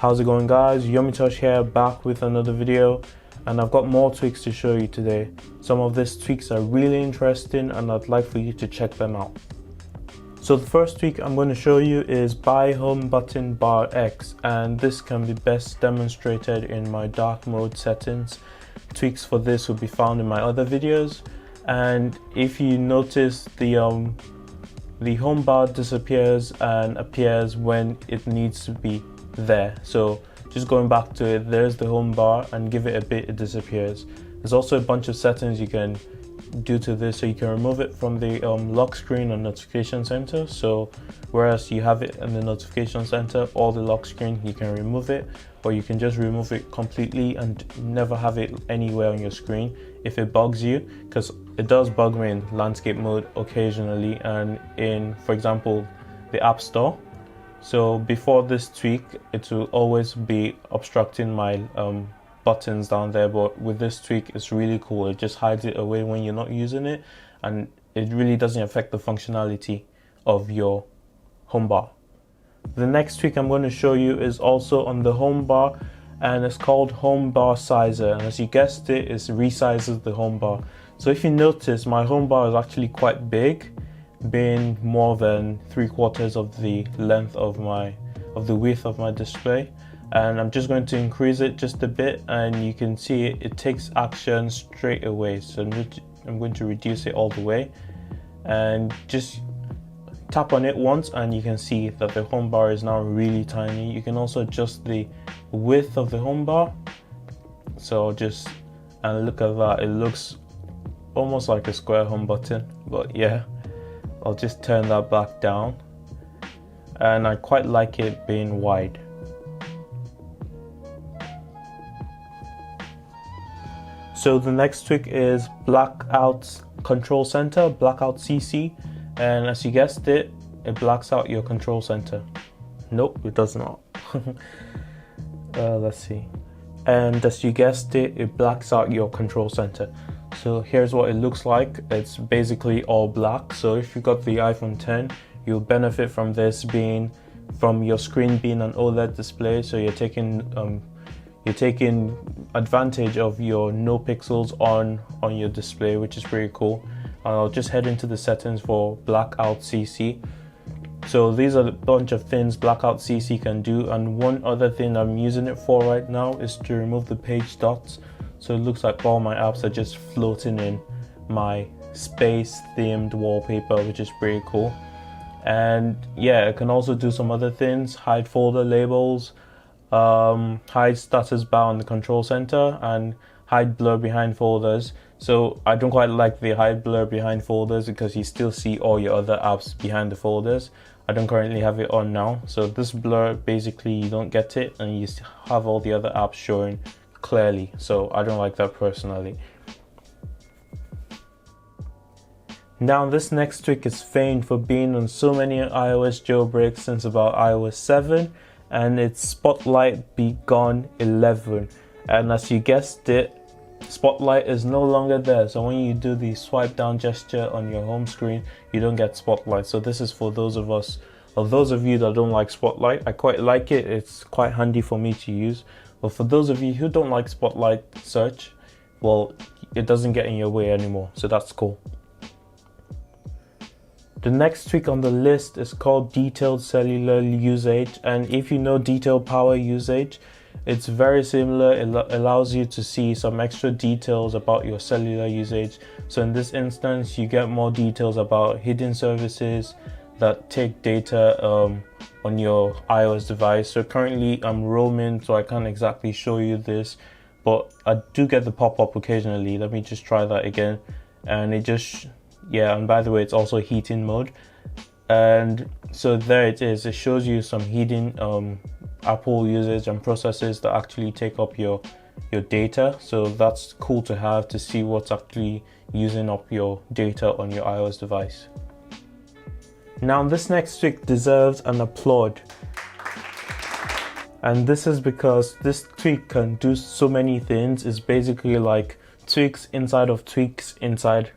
How's it going, guys? Yomitosh here, back with another video, and I've got more tweaks to show you today. Some of these tweaks are really interesting and I'd like for you to check them out. So the first tweak I'm going to show you is ByeHomeButtonBarX, and this can be best demonstrated in my dark mode settings. Tweaks for this will be found in my other videos, and if you notice the home bar disappears and appears when it needs to be there. So just going back to it, there's the home bar, and give it a bit, it disappears. There's also a bunch of settings you can do to this, so you can remove it from the lock screen and notification center. So whereas you have it in the notification center or the lock screen, you can remove it, or you can just remove it completely and never have it anywhere on your screen if it bugs you, because it does bug me in landscape mode occasionally and in, for example, the App Store. So before this tweak, it will always be obstructing my buttons down there, but with this tweak it's really cool. It just hides it away when you're not using it, and it really doesn't affect the functionality of your home bar. The next tweak I'm going to show you is also on the home bar, and it's called HomeBar Sizer, and as you guessed it resizes the home bar. So if you notice, my home bar is actually quite big, being more than 3/4 of the length of the width of my display, and I'm just going to increase it just a bit, and you can see it takes action straight away. So I'm going to reduce it all the way, and just tap on it once and you can see that the home bar is now really tiny. You can also adjust the width of the home bar, so and look at that, it looks almost like a square home button, but yeah, I'll just turn that back down, and I quite like it being wide. So the next tweak is BlackOut Control Center, BlackOut CC, and as you guessed it blacks out your control center. Nope, it does not. Let's see. And as you guessed it blacks out your control center. So here's what it looks like. It's basically all black. So if you got the iPhone 10, you'll benefit from this from your screen being an OLED display. So you're taking advantage of your no pixels on your display, which is pretty cool. I'll just head into the settings for BlackOut CC. So these are a bunch of things BlackOut CC can do, and one other thing I'm using it for right now is to remove the page dots. So it looks like all my apps are just floating in my space themed wallpaper, which is pretty cool. And yeah, it can also do some other things: hide folder labels, hide status bar on the control center, and hide blur behind folders. So I don't quite like the hide blur behind folders because you still see all your other apps behind the folders. I don't currently have it on now, so this blur, basically you don't get it and you have all the other apps showing clearly, so I don't like that personally. Now this next tweak is famed for being on so many iOS jailbreaks since about iOS 7, and it's Spotlight Be Gone 11. And as you guessed it, Spotlight is no longer there. So when you do the swipe down gesture on your home screen, you don't get Spotlight. So this is for those of you that don't like Spotlight. I quite like it. It's quite handy for me to use. But for those of you who don't like Spotlight search, well, it doesn't get in your way anymore. So that's cool. The next tweak on the list is called Detailed Cellular Usage, and if you know detailed power usage, it's very similar. It allows you to see some extra details about your cellular usage. So in this instance, you get more details about hidden services that take data on your iOS device. So currently I'm roaming, so I can't exactly show you this, but I do get the pop-up occasionally. Let me just try that again, and it just, yeah, and by the way, it's also heating mode. And so there it is. It shows you some hidden Apple usage and processes that actually take up your data. So that's cool to have, to see what's actually using up your data on your iOS device. Now this next tweak deserves an applaud, and this is because this tweak can do so many things. It's basically like tweaks inside of tweaks inside.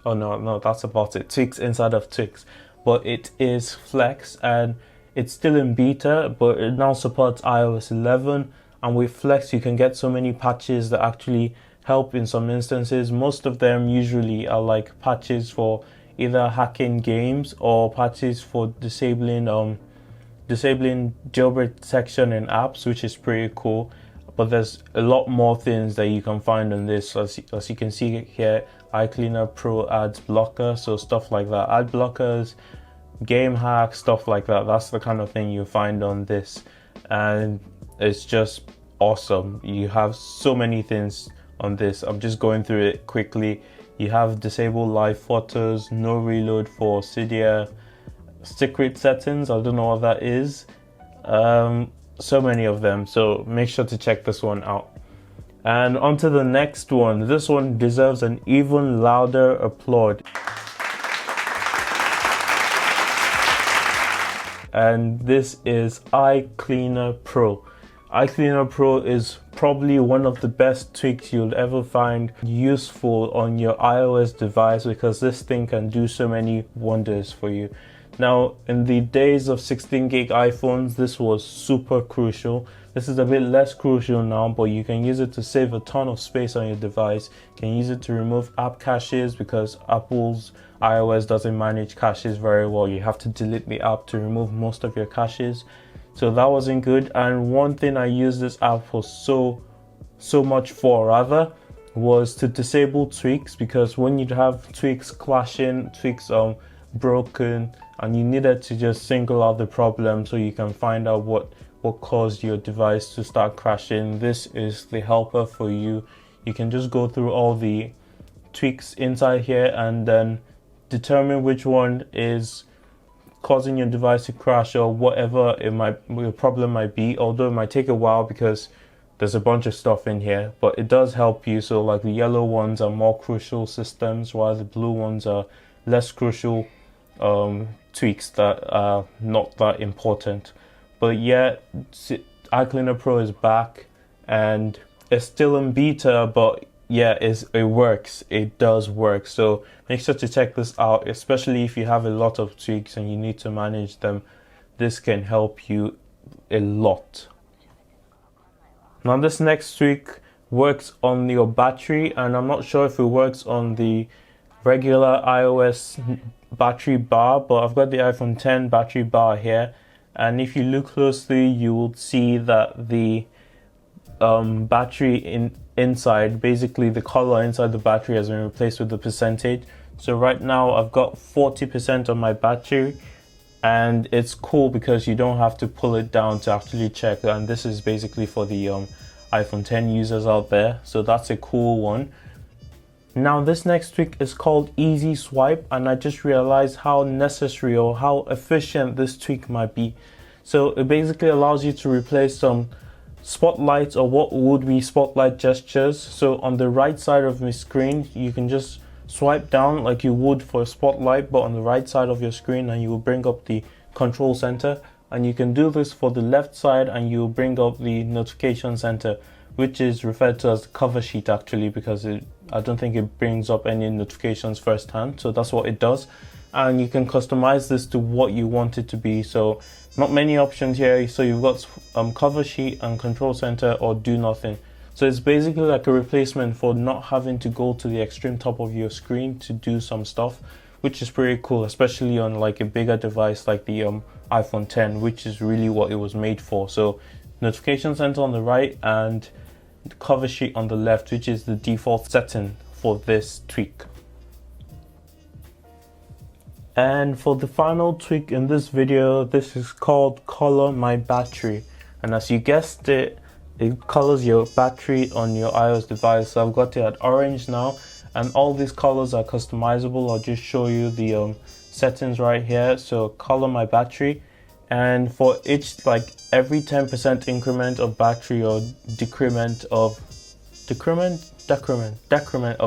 Oh no, that's about it. Tweaks inside of tweaks. But it is flex, and It's still in beta, but it now supports iOS 11, and with Flex you can get so many patches that actually help in some instances. Most of them usually are like patches for either hacking games or patches for disabling jailbreak detection in apps, which is pretty cool. But there's a lot more things that you can find on this. As you can see here, iCLEANER Pro adds blocker, so stuff like that, ad blockers, game hacks, stuff like that. That's the kind of thing you find on this, and it's just awesome. You have so many things on this. I'm just going through it quickly. You have disable live photos, no reload for Cydia, secret settings, I don't know what that is. So many of them, so make sure to check this one out. And on to the next one. This one deserves an even louder applaud. And this is iCLEANER Pro. iCLEANER Pro is probably one of the best tweaks you'll ever find useful on your iOS device, because this thing can do so many wonders for you. Now, in the days of 16 gig iPhones, this was super crucial. This is a bit less crucial now, but you can use it to save a ton of space on your device. You can use it to remove app caches, because Apple's iOS doesn't manage caches very well. You have to delete the app to remove most of your caches. So that wasn't good. And one thing I used this app for so much for was to disable tweaks, because when you have tweaks clashing, tweaks broken, and you needed to just single out the problem so you can find out what caused your device to start crashing, this is the helper for you. You can just go through all the tweaks inside here and then determine which one is causing your device to crash or whatever your problem might be, although it might take a while because there's a bunch of stuff in here, but it does help you. So like the yellow ones are more crucial systems, while the blue ones are less crucial tweaks that are not that important. But yeah, iCLEANER Pro is back and it's still in beta, but yeah, it works. It does work. So make sure to check this out, especially if you have a lot of tweaks and you need to manage them. This can help you a lot. Now this next tweak works on your battery, and I'm not sure if it works on the regular iOS battery bar, but I've got the iPhone 10 battery bar here, and if you look closely you will see that the battery inside, basically the color inside the battery, has been replaced with the percentage. So right now I've got 40% on my battery, and it's cool because you don't have to pull it down to actually check, and this is basically for the iPhone 10 users out there, so that's a cool one. Now this next tweak is called EZSwipe, and I just realized how necessary or how efficient this tweak might be. So it basically allows you to replace some spotlights or what would be spotlight gestures. So on the right side of the screen you can just swipe down like you would for a spotlight, but on the right side of your screen, and you will bring up the control center. And you can do this for the left side and you will bring up the notification center, which is referred to as the cover sheet actually, because I don't think it brings up any notifications firsthand, so that's what it does. And you can customize this to what you want it to be. So not many options here. So you've got cover sheet and control center or do nothing. So it's basically like a replacement for not having to go to the extreme top of your screen to do some stuff, which is pretty cool, especially on like a bigger device like the iPhone 10, which is really what it was made for. So notification center on the right and the cover sheet on the left, which is the default setting for this tweak. And for the final tweak in this video, this is called ColorMyBattery, and as you guessed it colors your battery on your iOS device. So I've got it at orange now, and all these colors are customizable. I'll just show you the settings right here. So ColorMyBattery, and for each, like every 10% increment of battery or decrement of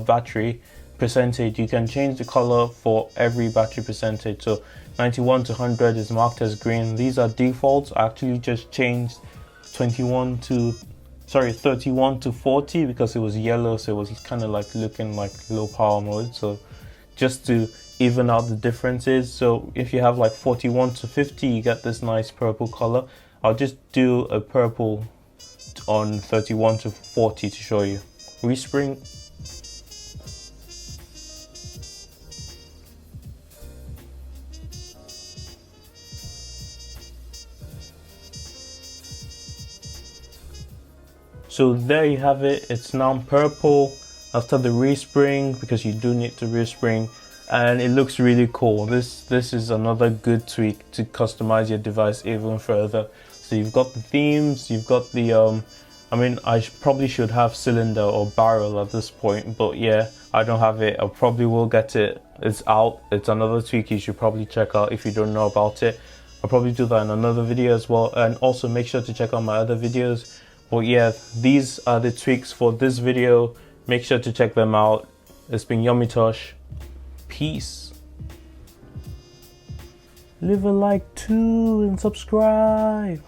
battery percentage, you can change the color for every battery percentage. So 91 to 100 is marked as green. These are defaults. I actually just changed 31 to 40 because it was yellow, so it was kind of like looking like low power mode. So just to even out the differences. So if you have like 41 to 50, you get this nice purple color. I'll just do a purple on 31 to 40 to show you. Respring. So there you have it. It's now purple after the respring, because you do need to respring, and it looks really cool. This is another good tweak to customize your device even further. So you've got the themes, you've got the I mean, I probably should have cylinder or barrel at this point, but yeah, I don't have it. I probably will get it. It's out. It's another tweak you should probably check out if you don't know about it. I'll probably do that in another video as well, and also make sure to check out my other videos. But yeah, these are the tweaks for this video. Make sure to check them out. It's been Yummy Tosh. Peace. Leave a like too and subscribe.